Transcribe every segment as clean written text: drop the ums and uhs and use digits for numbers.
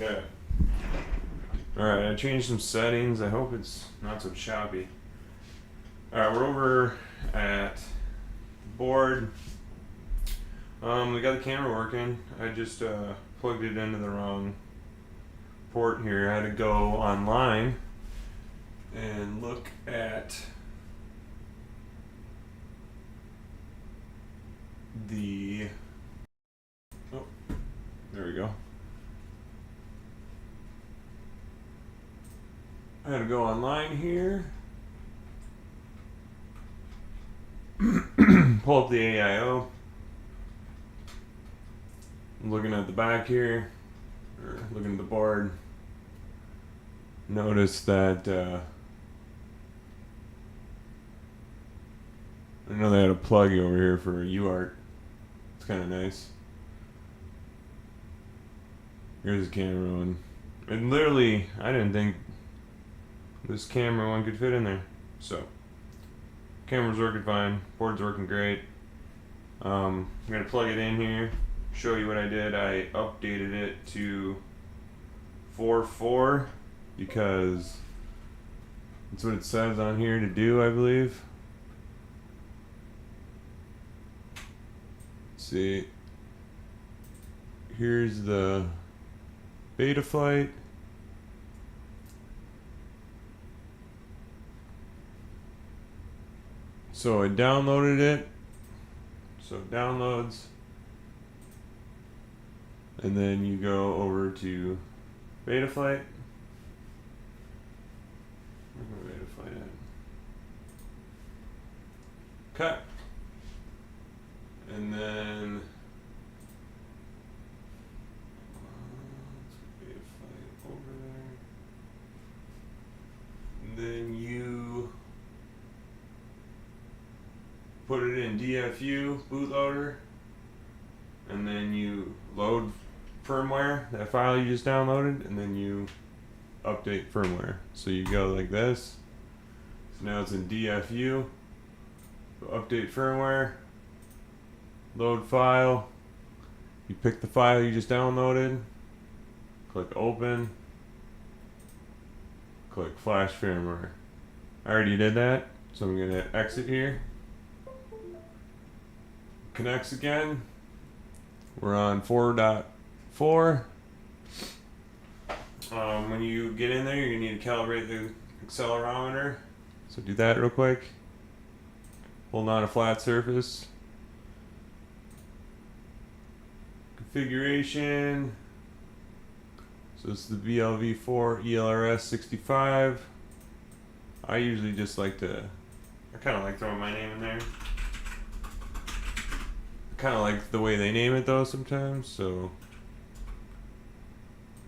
Okay. Alright, I changed some settings. I hope it's not so choppy. Alright, we're over at the board. We got the camera working. I just plugged it into the wrong port here. I had to go online and look at the... Oh, there we go. I had to go online here, pull up the AIO. I'm looking at the back here, or looking at the board. Notice that I know they had a plug over here for UART. It's kind of nice. Here's the camera one. And literally, I didn't think this camera one could fit in there. So, camera's working fine. Board's working great. I'm going to plug it in here, show you what I did. I updated it to 4.4 because that's what it says on here to do, I believe. Let's see. Here's the Betaflight. So I downloaded it. So it downloads. And then you go over to Betaflight. Where's my Betaflight at? Cut. And then Betaflight over there. And then you put it in DFU bootloader, and then you load firmware, that file you just downloaded, and then you update firmware. So you go like this. So now it's in DFU. So update firmware, load file. You pick the file you just downloaded, click open, click flash firmware. I already did that, so I'm gonna exit here. Connects again. We're on 4.4. When you get in there, you're gonna need to calibrate the accelerometer. So do that real quick. Hold on a flat surface. Configuration. So this is the BLV4 ELRS 65. I usually just like to, I kind of like throwing my name in there. Kind of like the way they name it though sometimes. So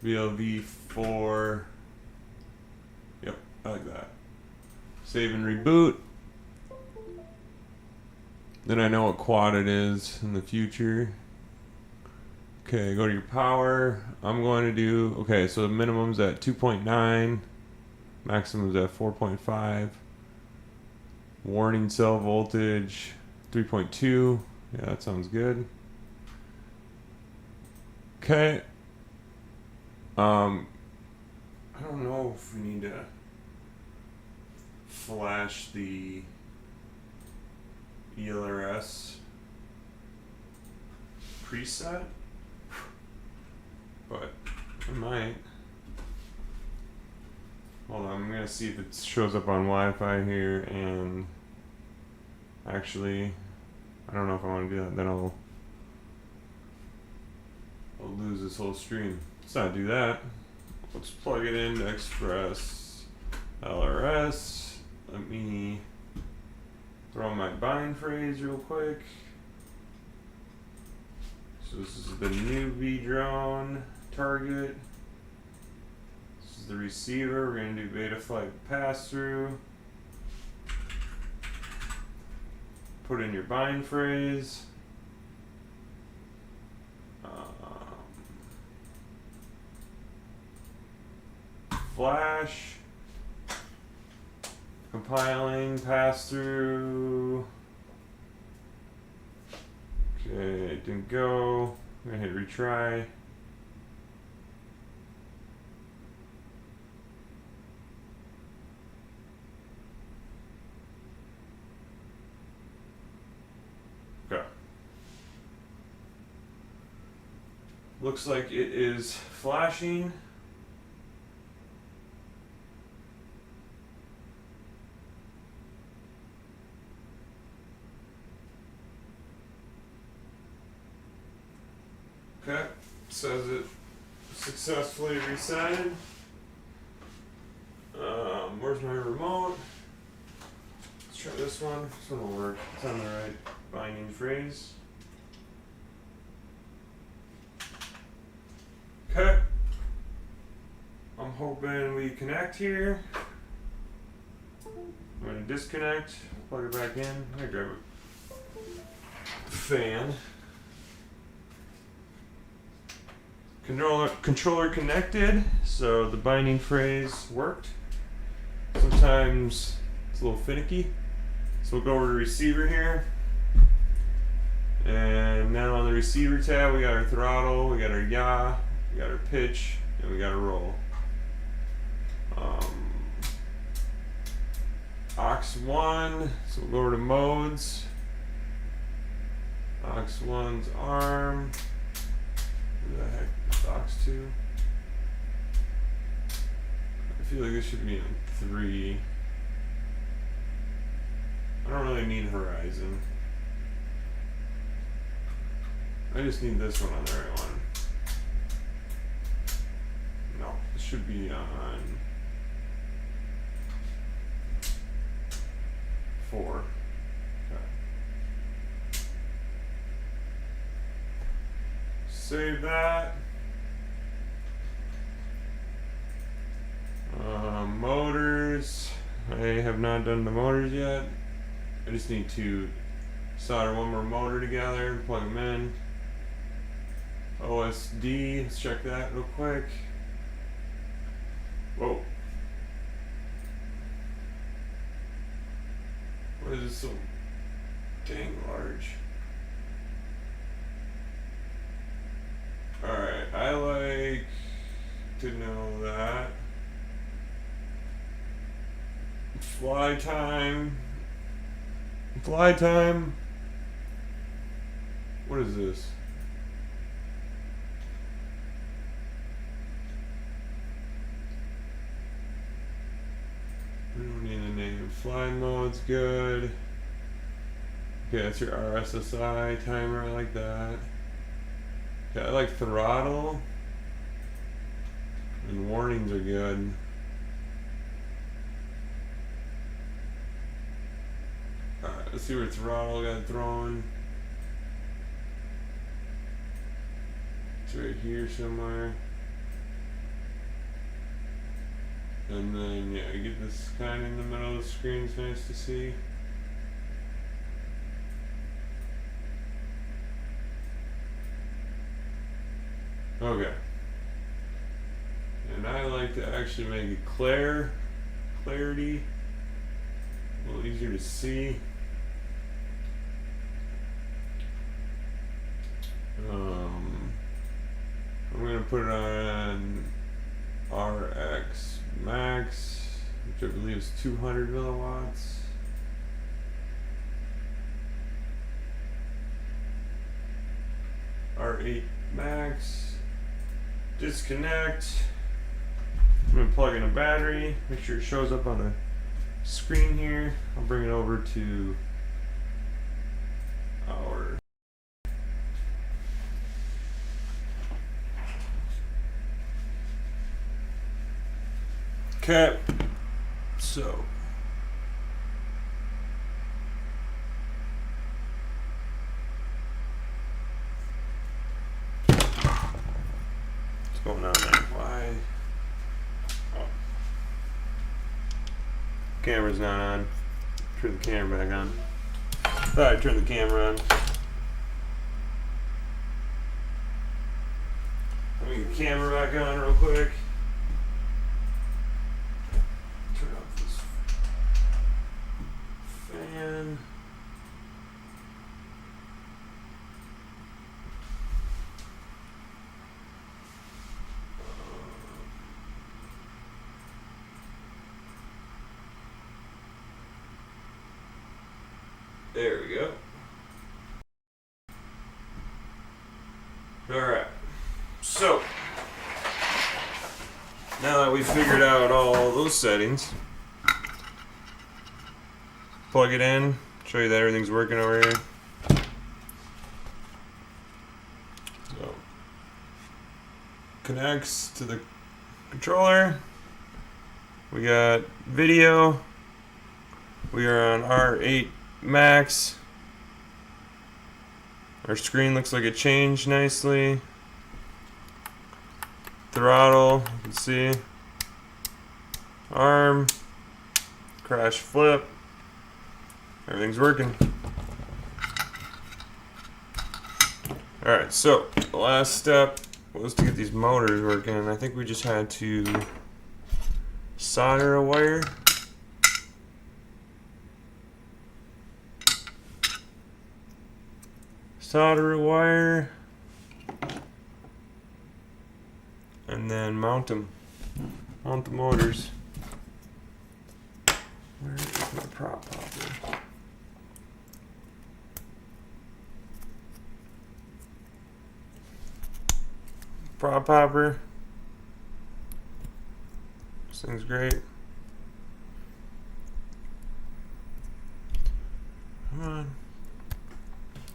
BLV4. Yep, I like that. Save and reboot. Then I know what quad it is in the future. Okay, go to your power. I'm going to do, okay, so the minimum's at 2.9, maximum's at 4.5. Warning cell voltage 3.2. Yeah, that sounds good. Okay. I don't know if we need to flash the ELRS preset, but I might. Hold on, I'm gonna see if it shows up on Wi-Fi here, and actually, I don't know if I want to do that. Then I'll lose this whole stream. Let's not do that. Let's plug it into Express LRS. Let me throw my bind phrase real quick. So this is the Newbeedrone target. This is the receiver. We're going to do Betaflight pass-through. Put in your bind phrase. Flash. Compiling, pass-through. Okay, it didn't go. I'm gonna hit retry. Looks like it is flashing. Okay, says it successfully resetted. Where's my remote? Let's try this one. This one will work. It's on the right binding phrase. Okay. I'm hoping we connect here. I'm gonna disconnect, plug it back in. I'm gonna grab a fan. Controller connected, so the binding phrase worked. Sometimes it's a little finicky. So we'll go over to receiver here. And now on the receiver tab, we got our throttle, we got our yaw, we got our pitch, and we got a roll. Aux 1, so we'll go over to modes. Aux 1's arm. What the heck? It's aux 2. I feel like this should be on 3. I don't really need horizon. I just need this one on the right one. No, this should be on 4. Okay. Save that. Motors. I have not done the motors yet. I just need to solder one more motor together and plug them in. OSD, let's check that real quick. Whoa. Why is it so dang large? Alright, I like to know that. Fly time. Fly time. What is this? We don't need a name. Fly mode's good. Okay, that's your RSSI timer. I like that. Okay, I like throttle. And warnings are good. Alright, let's see where throttle got thrown. It's right here somewhere. And then, yeah, you get this kind of in the middle of the screen. It's nice to see. Okay. And I like to actually make it clarity, a little easier to see. I'm going to put it on RX Max, which I believe is 200 milliwatts. R8 Max. Disconnect. I'm going to plug in a battery, make sure it shows up on the screen here. I'll bring it over to our okay. So what's going on there? Why? Oh. Camera's not on. Turn the camera back on. Thought I'd turn the camera on. Let me get the camera back on real quick. Turn off this fan. There we go. Alright. that we figured out all those settings, plug it in, show you that everything's working over here. So, connects to the controller. We got video. We are on R8 Max. Our screen looks like it changed nicely. Throttle, you can see. Arm. Crash flip. Everything's working. Alright, so the last step was to get these motors working. I think we just had to solder a wire. Solder a wire. And then mount them. Mount the motors. Where is my prop popper? Prop popper. This thing's great. Come on.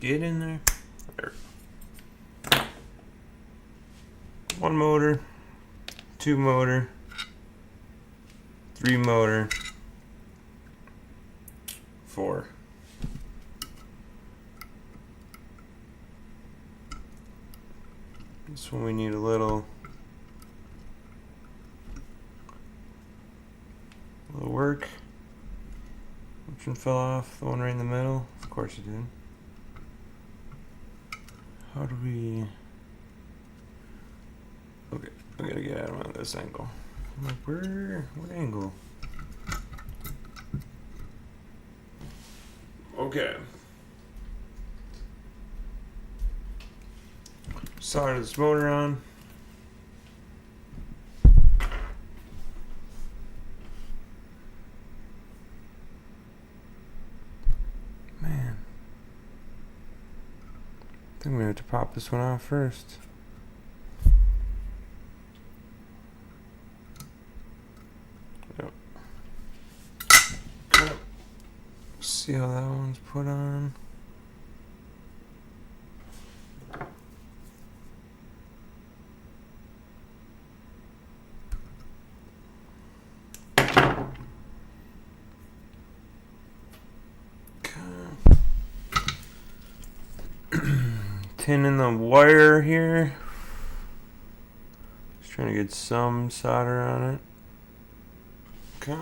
Get in there. There. One motor, two motor, three motor, four. This one we need a little work. Which one fell off? The one right in the middle? Of course it did. How do we... Okay, we gotta get at him at this angle. I'm like, where? What angle? Okay. Solder this motor on. Man. I think we have to pop this one off first. Yep. Yep. See how that one's put on. Tin in the wire here. Just trying to get some solder on it. Okay.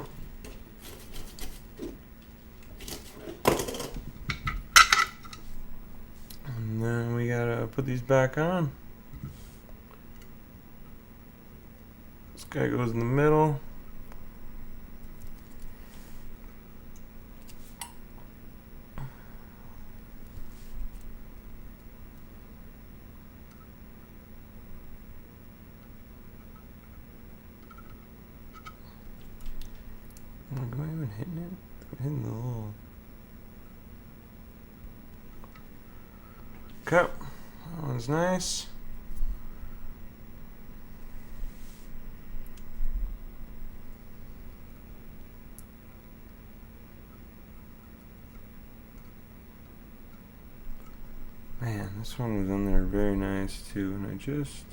And then we gotta put these back on. This guy goes in the middle. Am I even hitting it? I'm hitting the little... Okay, that one's nice. Man, this one was in there very nice too, and I just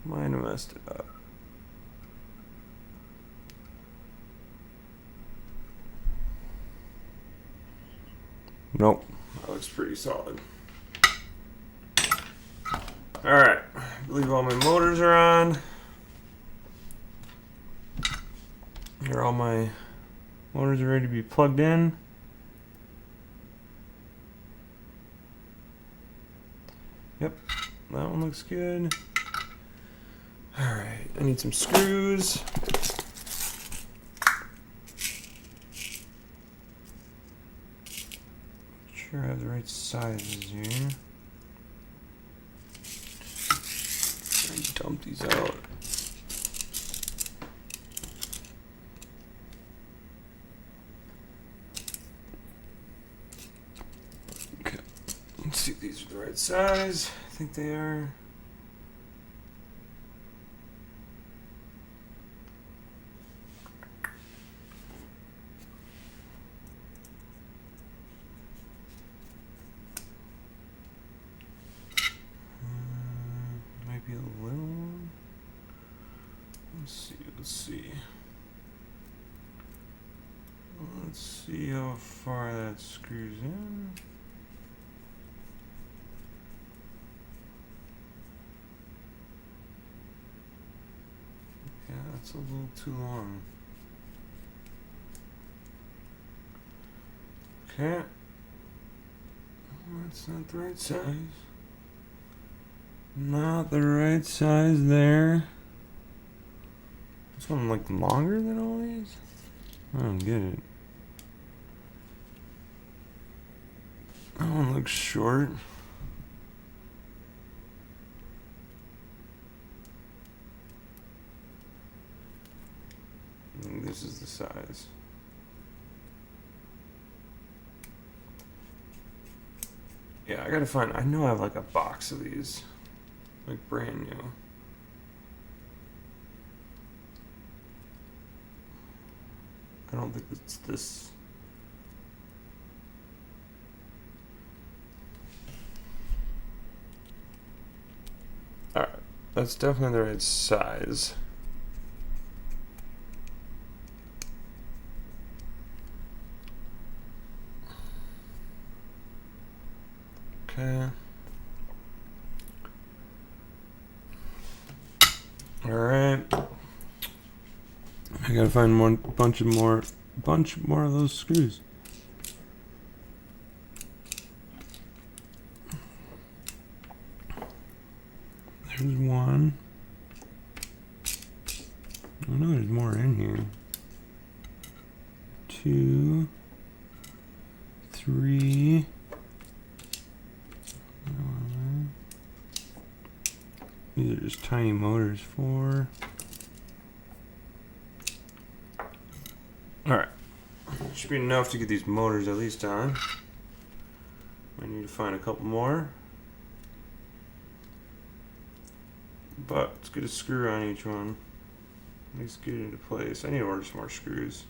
might have messed it up. Nope, that looks pretty solid. Alright, I believe all my motors are on. Here, all my motors are ready to be plugged in. Yep, that one looks good. Alright, I need some screws. Sure I have the right sizes here. Dump these out. Okay, let's see if these are the right size. I think they are. See how far that screws in. Yeah, that's a little too long. Okay. Oh, that's not the right size. Not the right size there. This one like longer than all these? I don't get it. That one looks short. And this is the size. Yeah, I gotta find, I know I have like a box of these. Like brand new. I don't think it's this. Alright, that's definitely the right size. Okay. Alright. I gotta find one bunch more of those screws. There's one. Oh no, there's more in here. 2, 3. These are just tiny motors. 4. Alright. Should be enough to get these motors at least on. I need to find a couple more. But let's get a screw on each one. Let's get it into place. I need to order some more screws.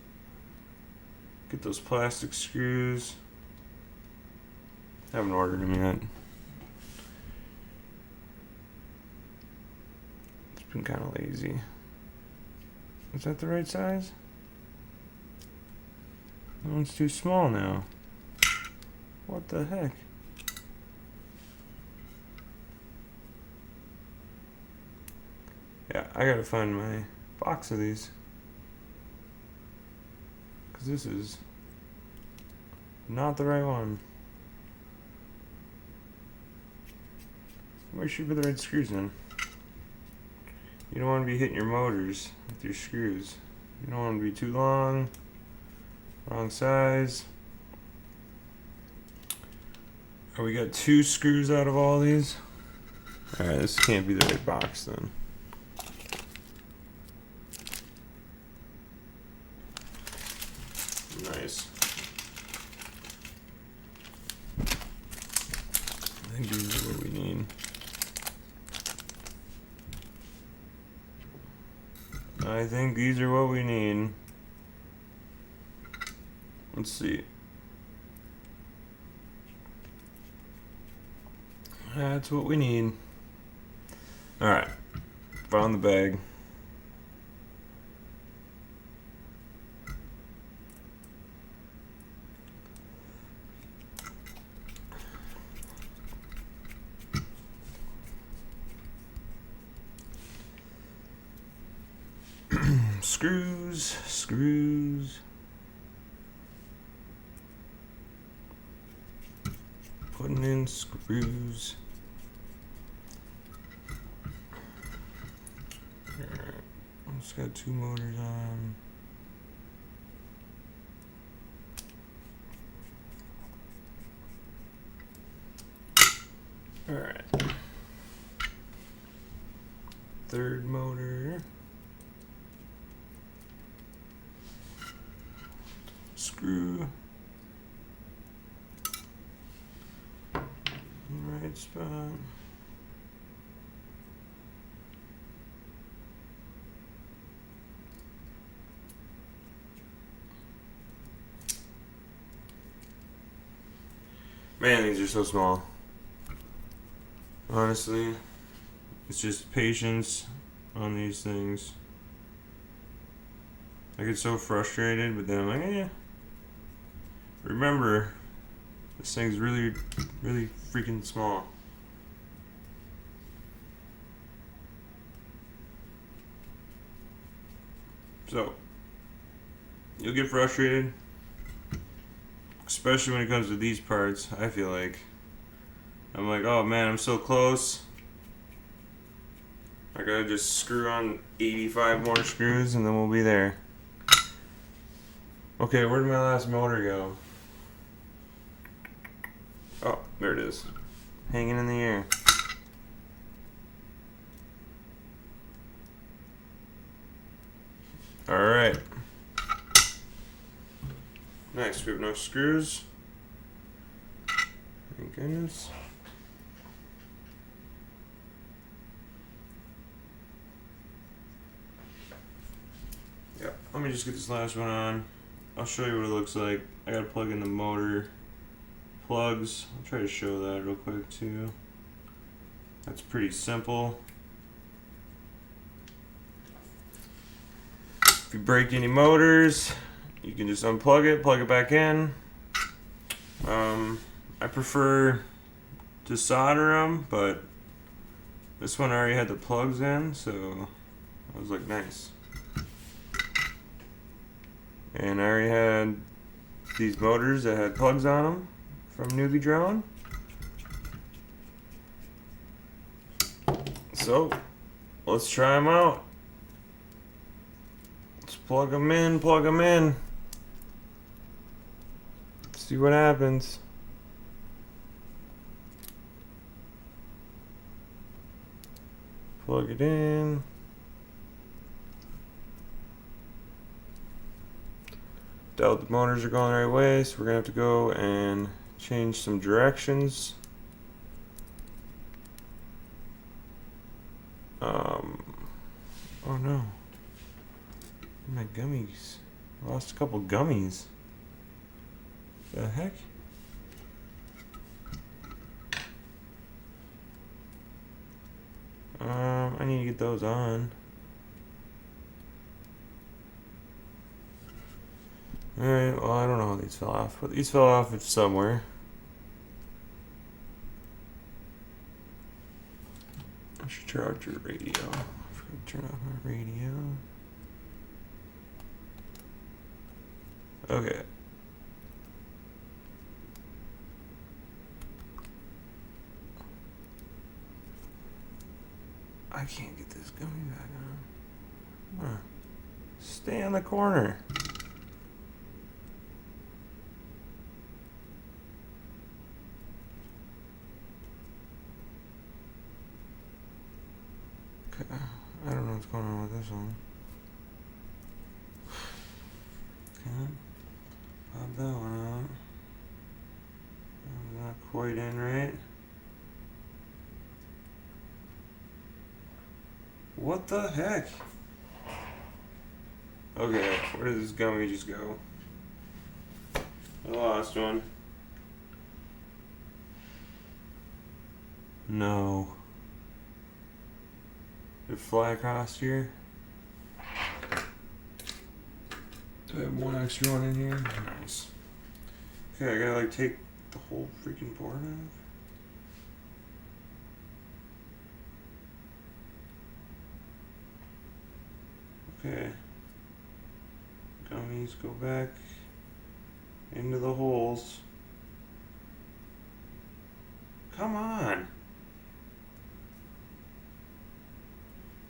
Get those plastic screws. Haven't ordered them yet. It's been kind of lazy. Is that the right size? That one's too small now. What the heck? Yeah, I gotta find my box of these. Because this is not the right one. Where should be the right screws in? You don't want to be hitting your motors with your screws. You don't want to be too long. Wrong size. Oh, we got 2 screws out of all these. Alright, this can't be the right box then. Nice. I think these are what we need. I think these are what we need. Let's see. That's what we need. Alright. Found the bag. Screws. Putting in screws. Alright, just got 2 motors on. Alright. 3rd motor. Screw. Right spot. Man, these are so small. Honestly, it's just patience on these things. I get so frustrated, but then I'm like, Remember, this thing's really, really freaking small. So, you'll get frustrated, especially when it comes to these parts. I feel like I'm like, oh man, I'm so close. I gotta just screw on 85 more screws and then we'll be there. Okay, where did my last motor go? Oh, there it is. Hanging in the air. Alright. Nice, we have no screws. Thank goodness. Yep, let me just get this last one on. I'll show you what it looks like. I gotta plug in the motor plugs. I'll try to show that real quick too. That's pretty simple. If you break any motors, you can just unplug it, plug it back in. I prefer to solder them, but this one already had the plugs in, so I was like, nice. And I already had these motors that had plugs on them from Newbeedrone. So let's try them out. Let's plug them in, plug them in. See what happens. Plug it in. Doubt the motors are going the right way, so we're gonna have to go and change some directions. Oh no. My gummies. I lost a couple gummies. The heck? I need to get those on. Alright, well I don't know how these fell off, but these fell off somewhere. I should charge your radio. I forgot to turn off my radio. Okay. I can't get this gummy back on. Huh. Stay in the corner. Okay. I don't know what's going on with this one. Okay. Pop that one out. Not quite in right. What the heck? Okay, where did this gummy just go? I lost one. No. Did it fly across here? Do I have one extra one in here? Nice. Okay, I gotta like take the whole freaking board off. Okay. Gummies go back into the holes. Come on.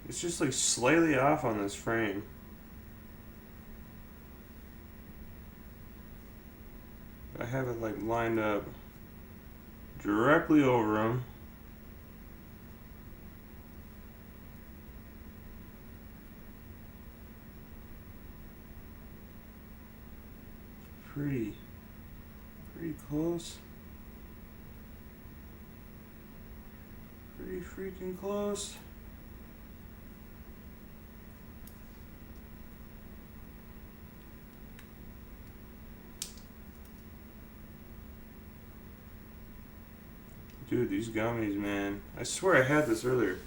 It's just like slightly off on this frame. I have it like lined up directly over them. Pretty close. Pretty freaking close. Dude, these gummies, man. I swear I had this earlier.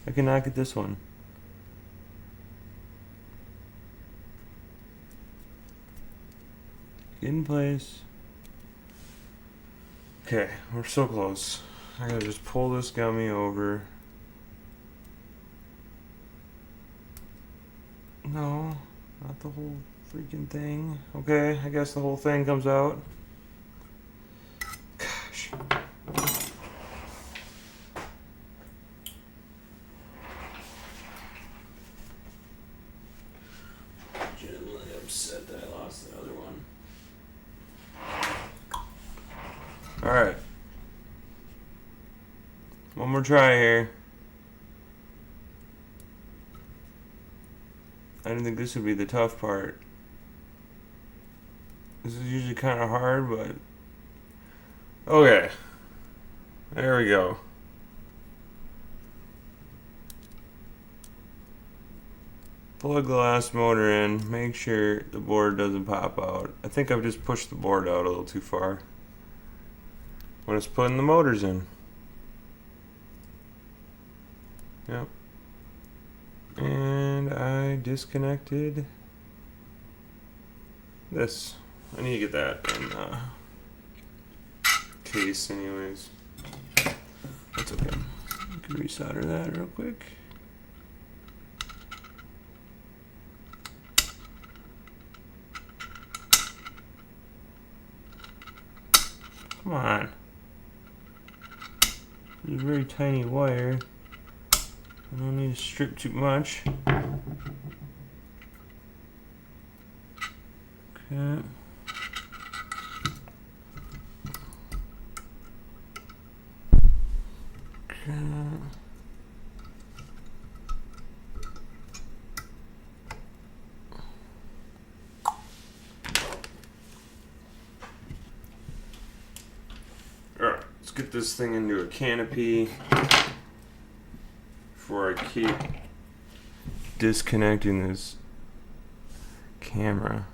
I cannot get this one. Get in place. Okay, we're so close. I gotta just pull this gummy over. No, not the whole freaking thing. Okay, I guess the whole thing comes out. Gosh. Genuinely upset that I lost the other one. Alright. One more try here. I didn't think this would be the tough part. This is usually kind of hard, but... Okay. There we go. Plug the last motor in. Make sure the board doesn't pop out. I think I've just pushed the board out a little too far when it's putting the motors in. Yep. And I disconnected this. I need to get that in case anyways. That's okay. I can resolder that real quick. Come on. It's a very tiny wire. I don't need to strip too much. Okay. Okay. Alright, let's get this thing into a canopy before I keep disconnecting this camera.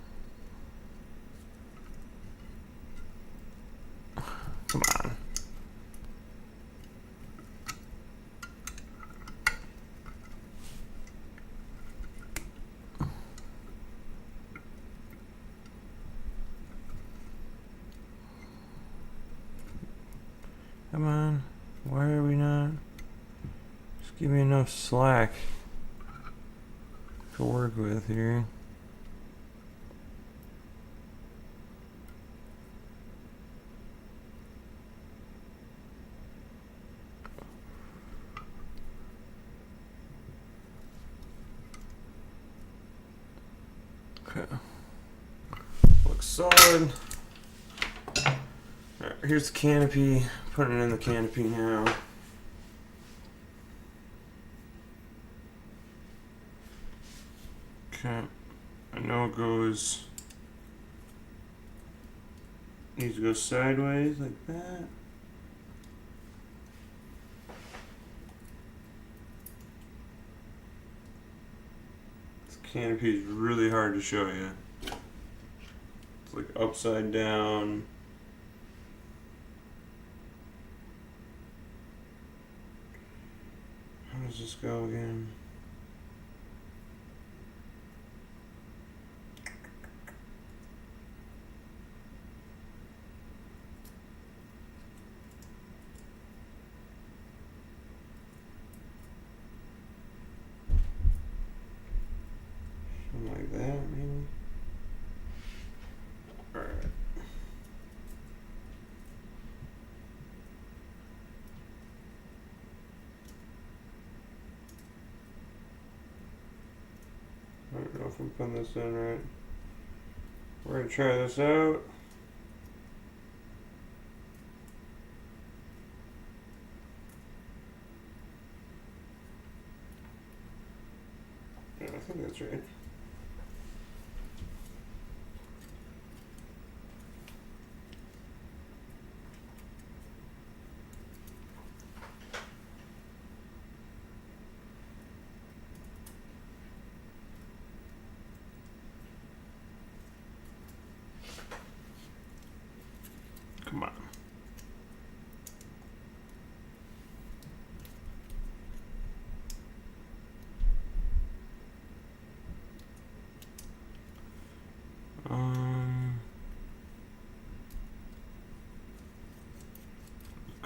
Come on. Come on. Why are we not? Just give me enough slack to work with here. Okay. Looks solid. Alright, here's the canopy. Putting it in the canopy now. Okay. I know it goes. Needs to go sideways like that. This canopy is really hard to show you. It's like upside down. How does this go again? Something like that, maybe? Alright. I don't know if I'm putting this in right. We're gonna try this out. Yeah, I think that's right. Come on.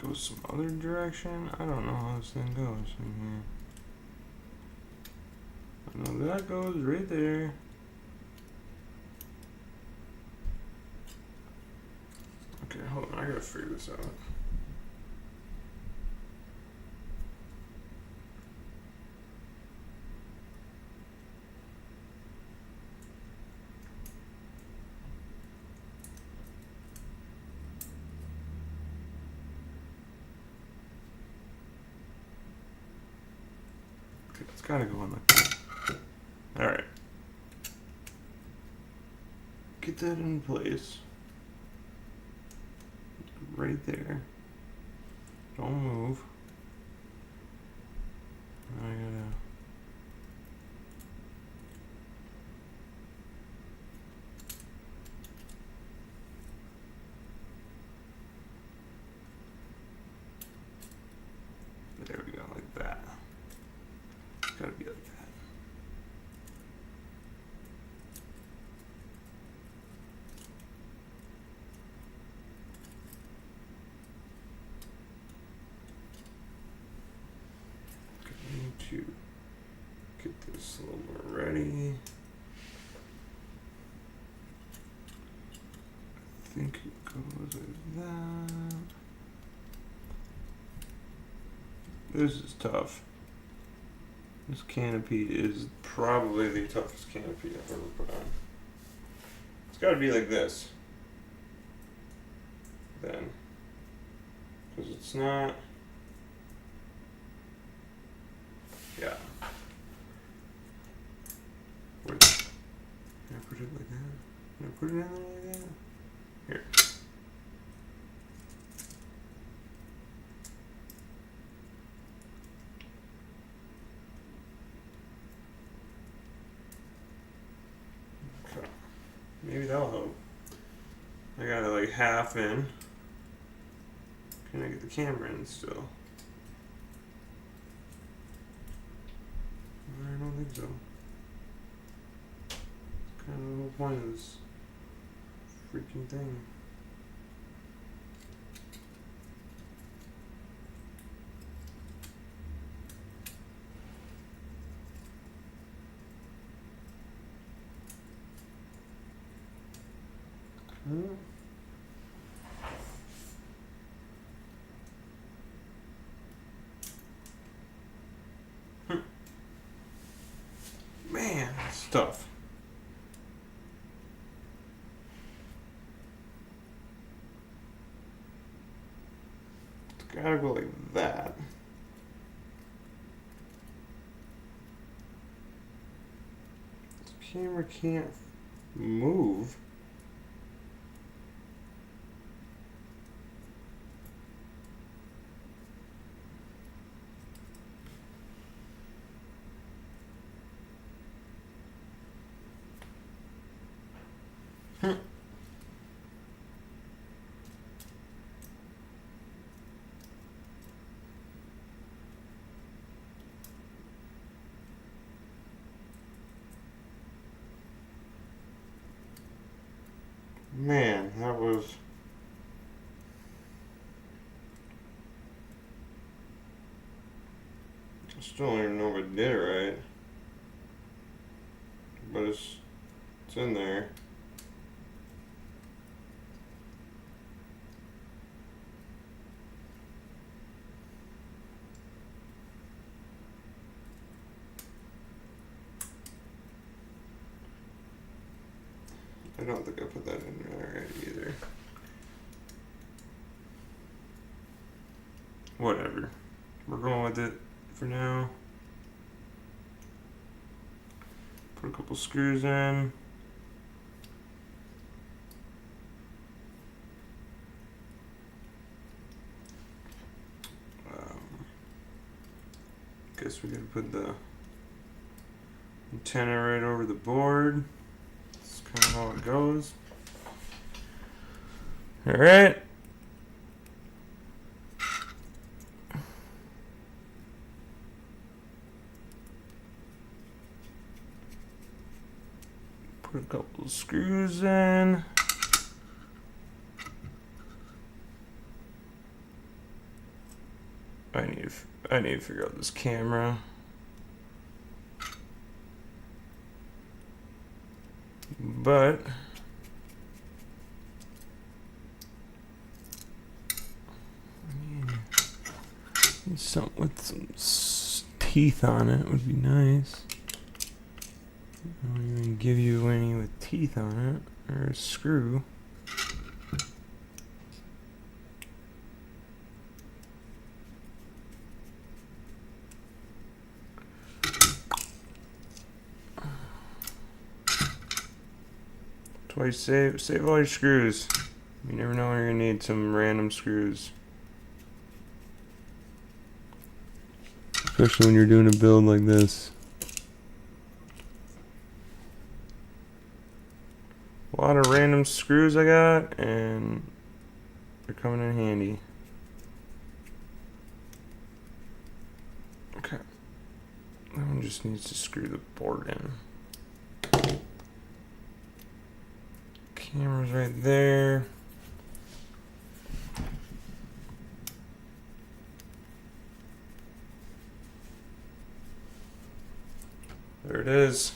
go some other direction. I don't know how this thing goes in here. I know that goes right there. Okay, hold on. I gotta figure this out. It's gotta go in like that. Alright. Get that in place. Right there. Don't move. I gotta... There we go, like that. It's gotta be like that. To get this a little more ready. I think it goes like that. This is tough. This canopy is probably the toughest canopy I've ever put on. It's got to be like this. Then. Because it's not... Yeah. Wait. Can I put it like that? Can I put it in there like that? Here. Okay. Maybe that'll help. I got it like half in. Can I get the camera in still? I don't think so. It's kind of the whole point of this freaking thing. Man, it's tough. It's gotta go like that. This camera can't move. Man, that was... I still don't even know if I did it right. But it's in there. I don't think I put that in there right either. Whatever. We're going with it for now. Put a couple screws in. Guess we gotta put the antenna right over the board. That's kind of how it goes. All right. Put a couple of screws in. I need to figure out this camera. But something with some teeth on it would be nice. I don't even give you any with teeth on it, or a screw. Twice save all your screws. You never know when you're gonna need some random screws. Especially when you're doing a build like this. A lot of random screws I got, and they're coming in handy. Okay. That one just needs to screw the board in. Camera's right there. There it is.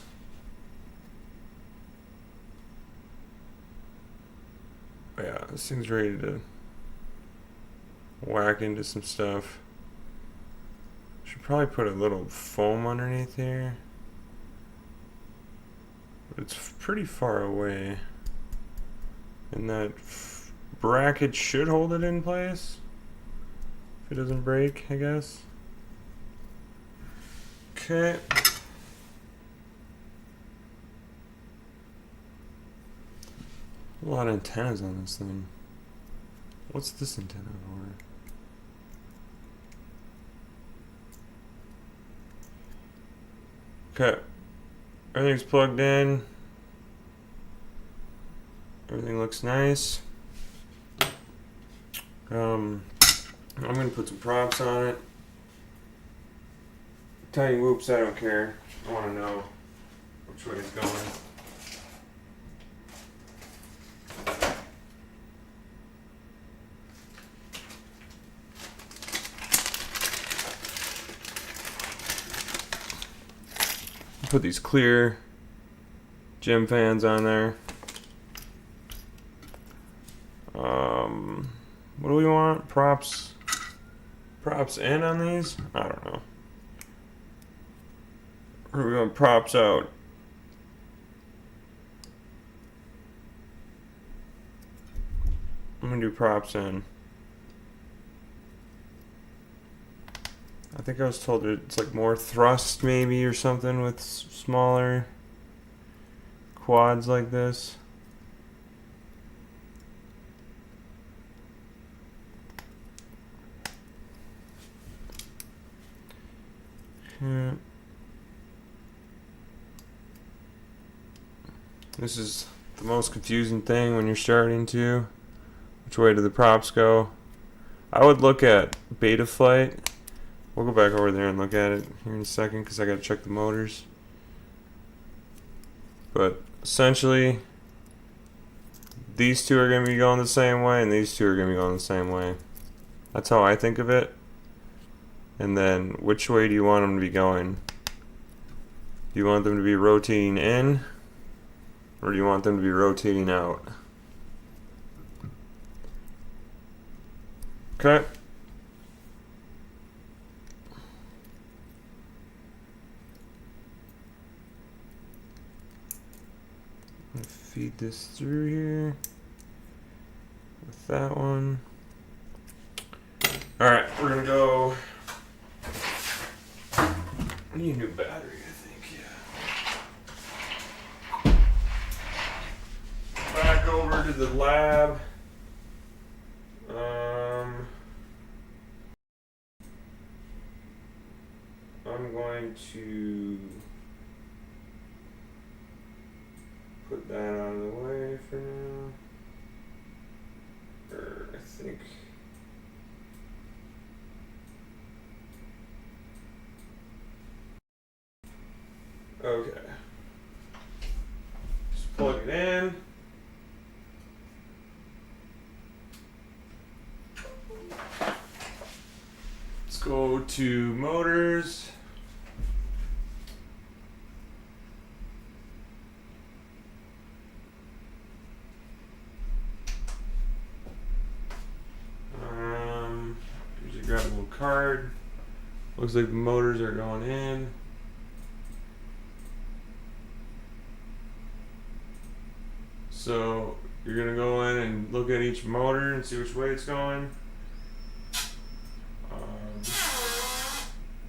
Yeah, this thing's ready to whack into some stuff. Should probably put a little foam underneath here. But it's pretty far away. And that bracket should hold it in place. If it doesn't break, I guess. Okay. A lot of antennas on this thing. What's this antenna for? Okay. Everything's plugged in. Everything looks nice. I'm gonna put some props on it. Tiny whoops, I don't care. I wanna know which way it's going. Put these clear gem fans on there. What do we want? Props in on these? I don't know. Or are we going props out? I'm gonna do props in. I think I was told it's like more thrust maybe or something with smaller quads like this. This is the most confusing thing when you're starting to. Which way do the props go? I would look at Betaflight. We'll go back over there and look at it here in a second because I got to check the motors. But essentially, these two are going to be going the same way and these two are going to be going the same way. That's how I think of it. And then which way do you want them to be going? Do you want them to be rotating in? Or do you want them to be rotating out? Okay. I'm gonna feed this through here with that one. Alright, we're gonna go. I need a new battery, I think, yeah. Back over to the lab. I'm going to put that out of the way for now. Or I think. Okay. Just plug it in. It's go to motors. Here's a grabbable card. Looks like the motors are going in. So you're gonna go in and look at each motor and see which way it's going.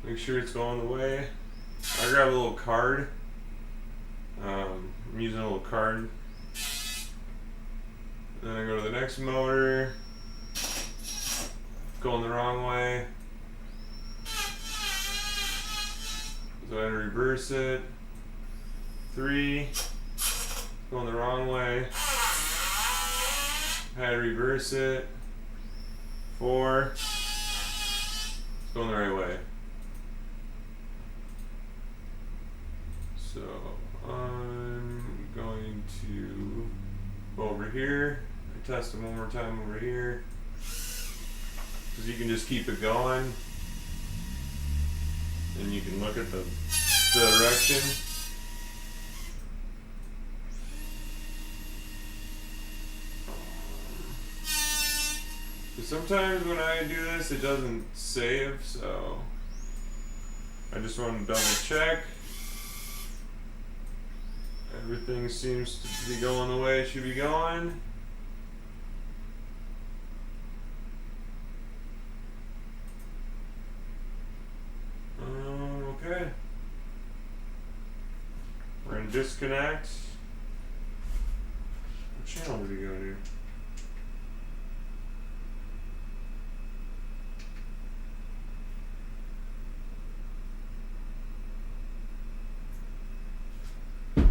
Make sure it's going the way. I grab a little card. I'm using a little card. Then I go to the next motor. Going the wrong way. So I reverse it. 3. Going the wrong way. I had to reverse it. 4. It's going the right way. So I'm going to go over here. I test them one more time over here. Because you can just keep it going. And you can look at the direction. Sometimes when I do this, it doesn't save, so I just want to double check. Everything seems to be going the way it should be going. Okay. We're in disconnect. What channel did we go to?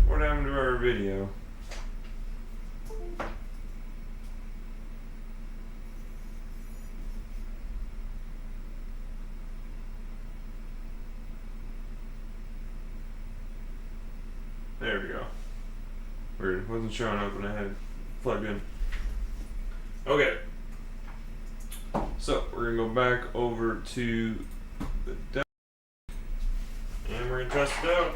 What happened to our video? There we go. Weird, wasn't showing up when I had it plugged in. Okay. So we're gonna go back over to the deck and we're gonna test it out.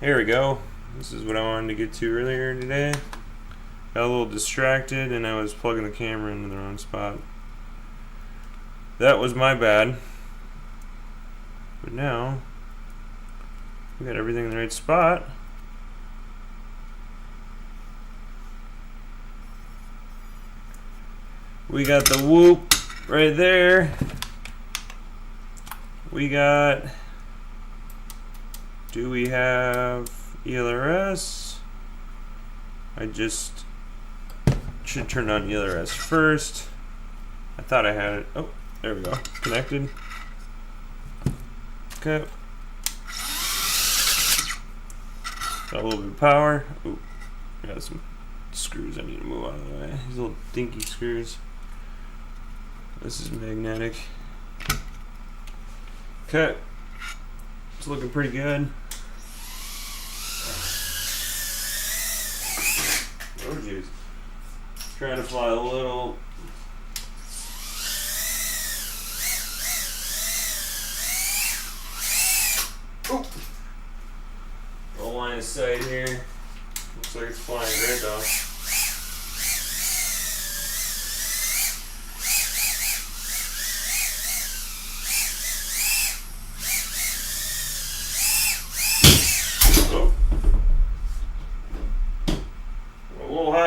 Here we go. This is what I wanted to get to earlier today. Got a little distracted and I was plugging the camera into the wrong spot. That was my bad. But now, we got everything in the right spot. We got the whoop right there. We got, do we have ELRS? I just should turn on ELRS first. I thought I had it. Oh, there we go. Connected. Okay. Got a little bit of power. Ooh, I got some screws I need to move out of the way. These little dinky screws. This is magnetic. Okay. It's looking pretty good. Oh jeez. Trying to fly a little. Oh. Roll line of sight here. Looks like it's flying great though.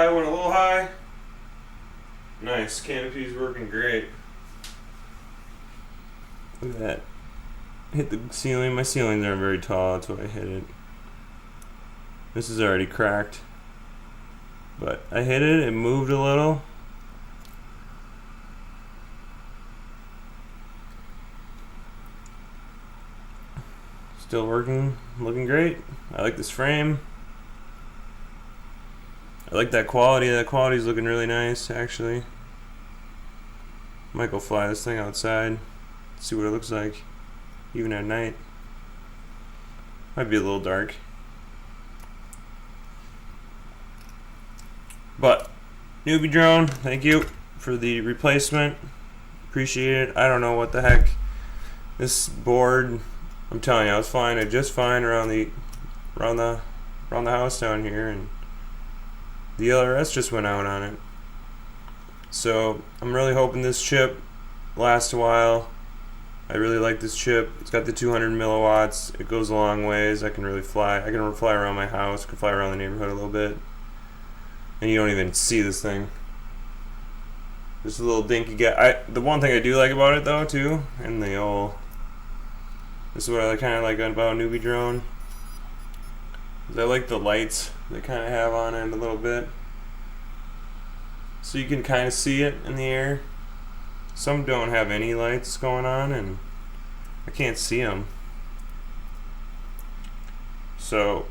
Went a little high. Nice, canopy's working great. Look at that. Hit the ceiling. My ceilings aren't very tall, that's why I hit it. This is already cracked. But I hit it, it moved a little. Still working, looking great. I like this frame. I like that quality. That quality's looking really nice, actually. Might go fly this thing outside, see what it looks like, even at night. Might be a little dark. But, Newbeedrone, thank you. for the replacement. Appreciate it. I don't know what the heck this board. I'm telling you, I was flying it just fine around the house down here, and the LRS just went out on it. So I'm really hoping this chip lasts a while. I really like this chip. It's got the 200 milliwatts. It goes a long ways. I can really fly. I can fly around my house. I can fly around the neighborhood a little bit, and you don't even see this thing. Just a little dinky guy. The one thing I do like about it though too, and this is what I kind of like about Newbeedrone, is I like the lights they kind of have on it a little bit, so you can kind of see it in the air. Some don't have any lights going on, and I can't see them. So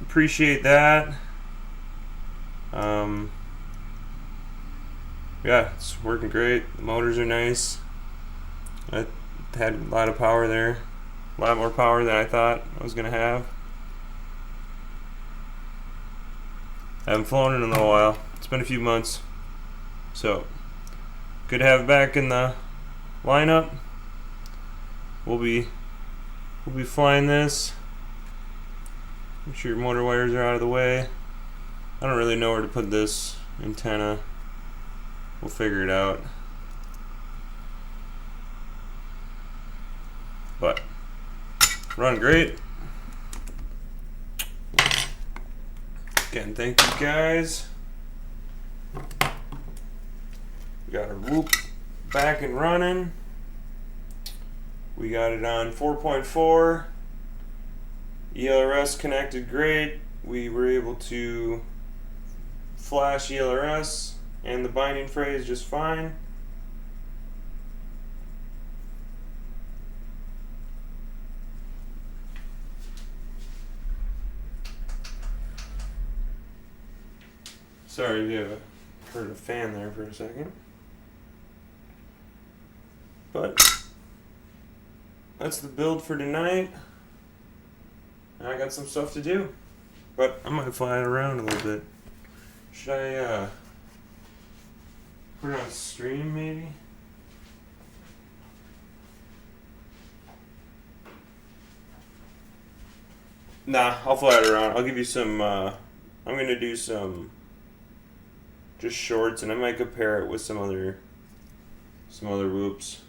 appreciate that. Yeah, it's working great. The motors are nice. I had a lot of power there. A lot more power than I thought I was going to have. I haven't flown in a little while. It's been a few months. So, good to have it back in the lineup. We'll be flying this. Make sure your motor wires are out of the way. I don't really know where to put this antenna. We'll figure it out. But run great. Again, thank you guys. We got our whoop back and running. We got it on 4.4. ELRS connected great. We were able to flash ELRS and the binding phrase just fine. Sorry, you heard a fan there for a second. But that's the build for tonight. I got some stuff to do, but I might fly it around a little bit. Should I put it on stream maybe? Nah, I'll fly it around. I'll give you some, I'm gonna do some just shorts, and I might compare it with some other whoops.